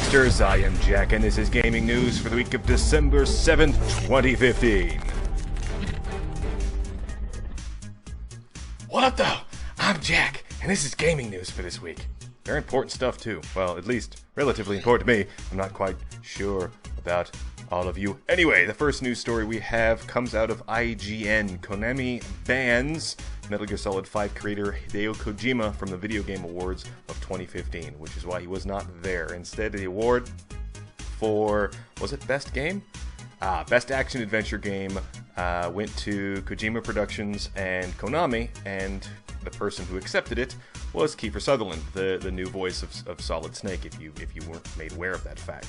gamesters, I am Jack, and this is gaming news for the week of December 7th, 2015. What up, though? I'm Jack, and this is gaming news for this week. Very important stuff, too. Well, at least relatively important to me. I'm not quite sure about all of you. Anyway, the first news story we have comes out of IGN. Konami bans Metal Gear Solid 5 creator Hideo Kojima from the Video Game Awards of 2015, which is why he was not there. Instead, the award for, was it Best Game? Best Action Adventure Game went to Kojima Productions and Konami, and the person who accepted it was Kiefer Sutherland, the new voice of Solid Snake, if you weren't made aware of that fact.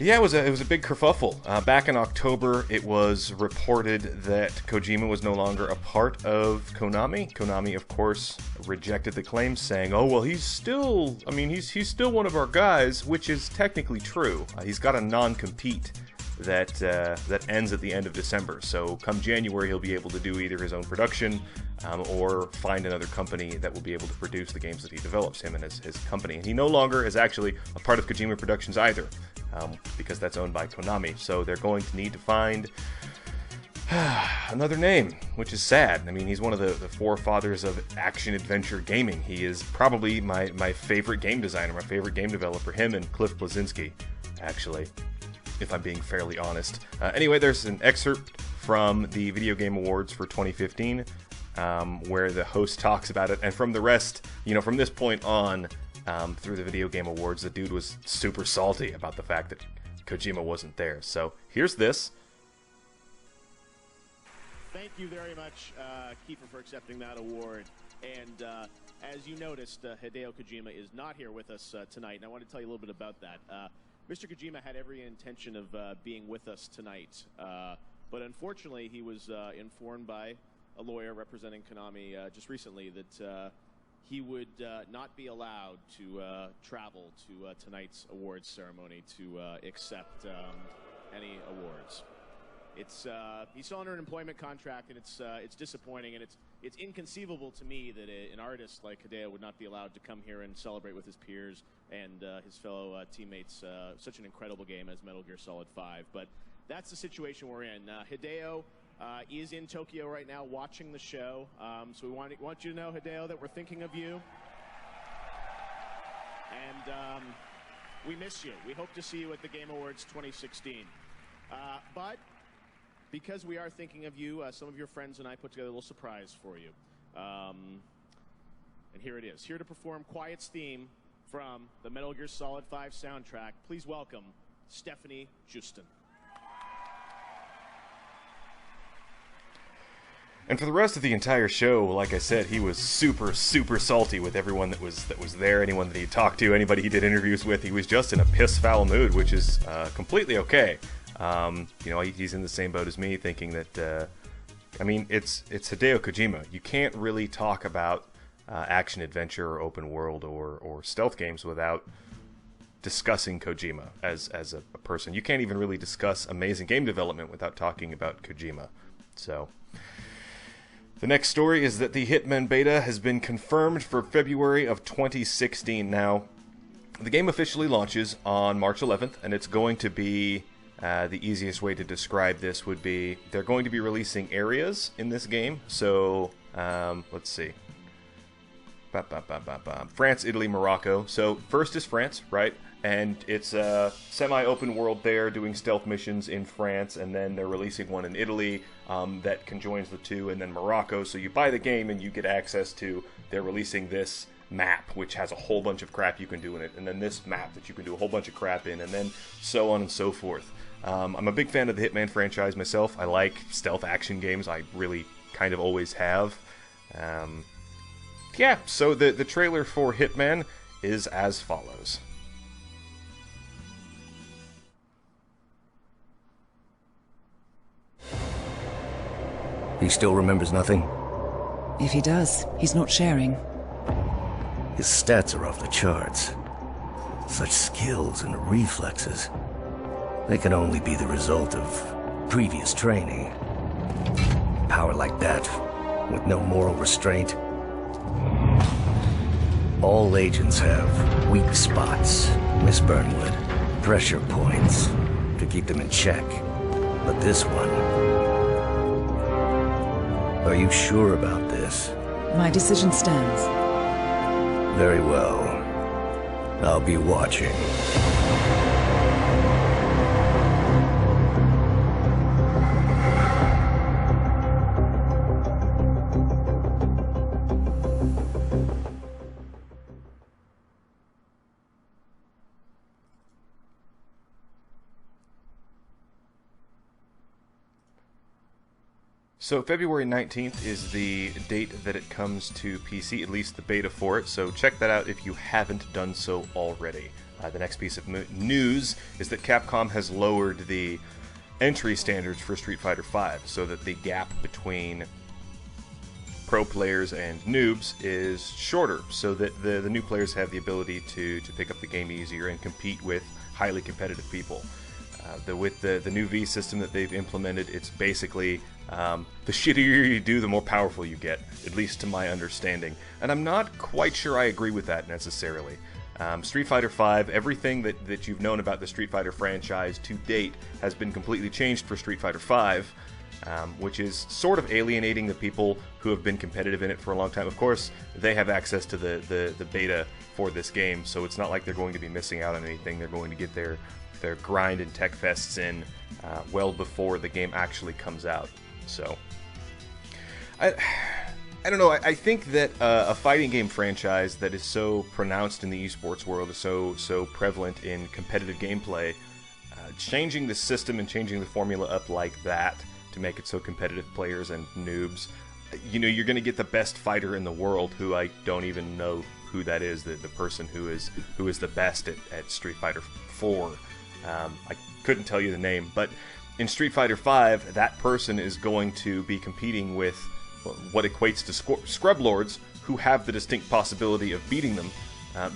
Yeah, it was a big kerfuffle. Back in October, it was reported that Kojima was no longer a part of Konami. Konami, of course, rejected the claim, saying, "Oh, well, he's still one of our guys," which is technically true. He's got a non-compete that ends at the end of December. So come January, he'll be able to do either his own production or find another company that will be able to produce the games that he develops, him and his company. And he no longer is actually a part of Kojima Productions either, because that's owned by Konami. So they're going to need to find another name, which is sad. I mean, he's one of the forefathers of action-adventure gaming. He is probably my favorite game designer, my favorite game developer, him and Cliff Bleszinski, actually, if I'm being fairly honest. Anyway, there's an excerpt from the Video Game Awards for 2015, where the host talks about it, and from the rest, from this point on, through the Video Game Awards, the dude was super salty about the fact that Kojima wasn't there. So here's this. Thank you very much, Kiefer, for accepting that award. And as you noticed, Hideo Kojima is not here with us tonight, and I want to tell you a little bit about that. Mr. Kojima had every intention of being with us tonight, but unfortunately he was informed by a lawyer representing Konami just recently that he would not be allowed to travel to tonight's awards ceremony to accept any awards. He's still under an employment contract, and it's disappointing, and it's inconceivable to me that an artist like Hideo would not be allowed to come here and celebrate with his peers and his fellow teammates such an incredible game as Metal Gear Solid 5. But that's the situation we're in. Hideo is in Tokyo right now watching the show, so we want you to know, Hideo, that we're thinking of you. And we miss you. We hope to see you at the Game Awards 2016. But because we are thinking of you, some of your friends and I put together a little surprise for you. And here it is. Here to perform Quiet's theme from the Metal Gear Solid 5 soundtrack, please welcome Stephanie Justin. And for the rest of the entire show, like I said, he was super, super salty with everyone that was there, anyone that he talked to, anybody he did interviews with. He was just in a piss-foul mood, which is completely okay. He's in the same boat as me, thinking that, it's Hideo Kojima. You can't really talk about action-adventure or open world or stealth games without discussing Kojima as a person. You can't even really discuss amazing game development without talking about Kojima. So the next story is that the Hitman Beta has been confirmed for February of 2016. Now, the game officially launches on March 11th, and it's going to be, the easiest way to describe this would be, they're going to be releasing areas in this game. So, let's see. France, Italy, Morocco. So, first is France, right? And it's a semi-open world there, doing stealth missions in France, and then they're releasing one in Italy that conjoins the two, and then Morocco. So you buy the game and you get access to, they're releasing this map, which has a whole bunch of crap you can do in it, and then this map that you can do a whole bunch of crap in, and then so on and so forth. I'm a big fan of the Hitman franchise myself. I like stealth action games. I really kind of always have. Yeah, so the trailer for Hitman is as follows. He still remembers nothing? If he does, he's not sharing. His stats are off the charts. Such skills and reflexes. They can only be the result of previous training. Power like that, with no moral restraint. All agents have weak spots, Miss Burnwood. Pressure points to keep them in check. But this one... Are you sure about this? My decision stands. Very well. I'll be watching. So February 19th is the date that it comes to PC, at least the beta for it, so check that out if you haven't done so already. The next piece of news is that Capcom has lowered the entry standards for Street Fighter V, so that the gap between pro players and noobs is shorter, so that the new players have the ability to pick up the game easier and compete with highly competitive people. With the new V system that they've implemented, it's basically the shittier you do, the more powerful you get, at least to my understanding. And I'm not quite sure I agree with that necessarily. Street Fighter V, everything that you've known about the Street Fighter franchise to date has been completely changed for Street Fighter V, which is sort of alienating the people who have been competitive in it for a long time. Of course, they have access to the beta for this game, so it's not like they're going to be missing out on anything. They're going to get their grind and tech fests in well before the game actually comes out. So, I don't know. I think that a fighting game franchise that is so pronounced in the esports world, is so prevalent in competitive gameplay, changing the system and changing the formula up like that to make it so competitive players and noobs, you're going to get the best fighter in the world, who I don't even know who that is, the person who is the best at Street Fighter 4. I couldn't tell you the name, but in Street Fighter V, that person is going to be competing with what equates to scrub lords who have the distinct possibility of beating them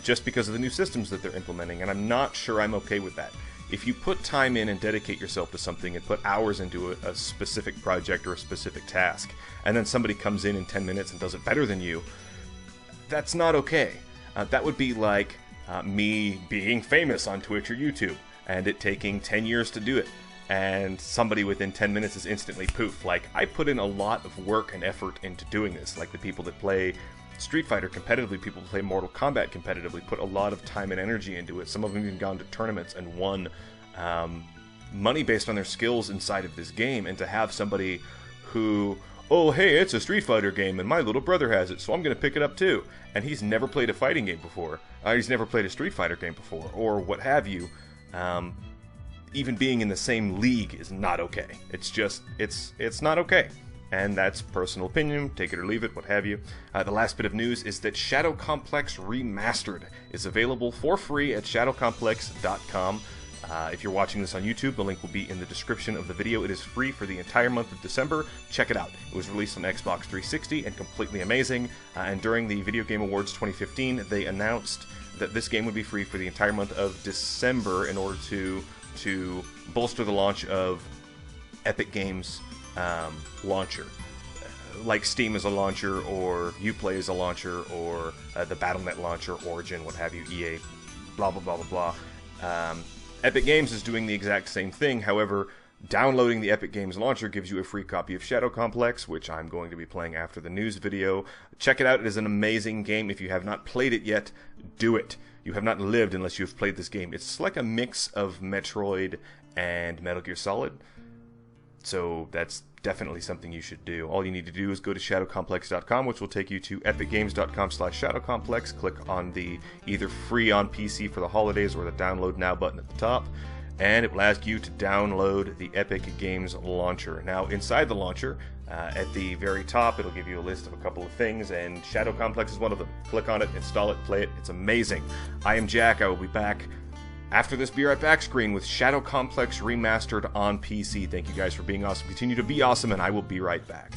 just because of the new systems that they're implementing, and I'm not sure I'm okay with that. If you put time in and dedicate yourself to something and put hours into a specific project or a specific task, and then somebody comes in 10 minutes and does it better than you, that's not okay. That would be like me being famous on Twitch or YouTube, and it taking 10 years to do it, and somebody within 10 minutes is instantly poof. Like, I put in a lot of work and effort into doing this. Like, the people that play Street Fighter competitively, people who play Mortal Kombat competitively, put a lot of time and energy into it. Some of them even gone to tournaments and won money based on their skills inside of this game. And to have somebody who, oh, hey, it's a Street Fighter game, and my little brother has it, so I'm going to pick it up too. And he's never played a fighting game before. He's never played a Street Fighter game before, or what have you. Even being in the same league is not okay. It's just, it's not okay. And that's personal opinion, take it or leave it, what have you. The last bit of news is that Shadow Complex Remastered is available for free at shadowcomplex.com. If you're watching this on YouTube, the link will be in the description of the video. It is free for the entire month of December. Check it out. It was released on Xbox 360 and completely amazing. And during the Video Game Awards 2015, they announced that this game would be free for the entire month of December in order to bolster the launch of Epic Games' launcher. Like Steam is a launcher, or Uplay is a launcher, or the Battle.net launcher, Origin, what have you, EA, blah, blah, blah, blah, blah. Epic Games is doing the exact same thing. However, downloading the Epic Games launcher gives you a free copy of Shadow Complex, which I'm going to be playing after the news video. Check it out. It is an amazing game. If you have not played it yet, do it. You have not lived unless you've played this game. It's like a mix of Metroid and Metal Gear Solid. So that's definitely something you should do. All you need to do is go to shadowcomplex.com, which will take you to epicgames.com/shadowcomplex. Click on the either free on PC for the holidays or the download now button at the top, and it will ask you to download the Epic Games launcher. Now, inside the launcher, at the very top, it'll give you a list of a couple of things, and Shadow Complex is one of them. Click on it, install it, play it. It's amazing. I am Jack. I will be back after this Be Right Back screen with Shadow Complex Remastered on PC. Thank you guys for being awesome. Continue to be awesome, and I will be right back.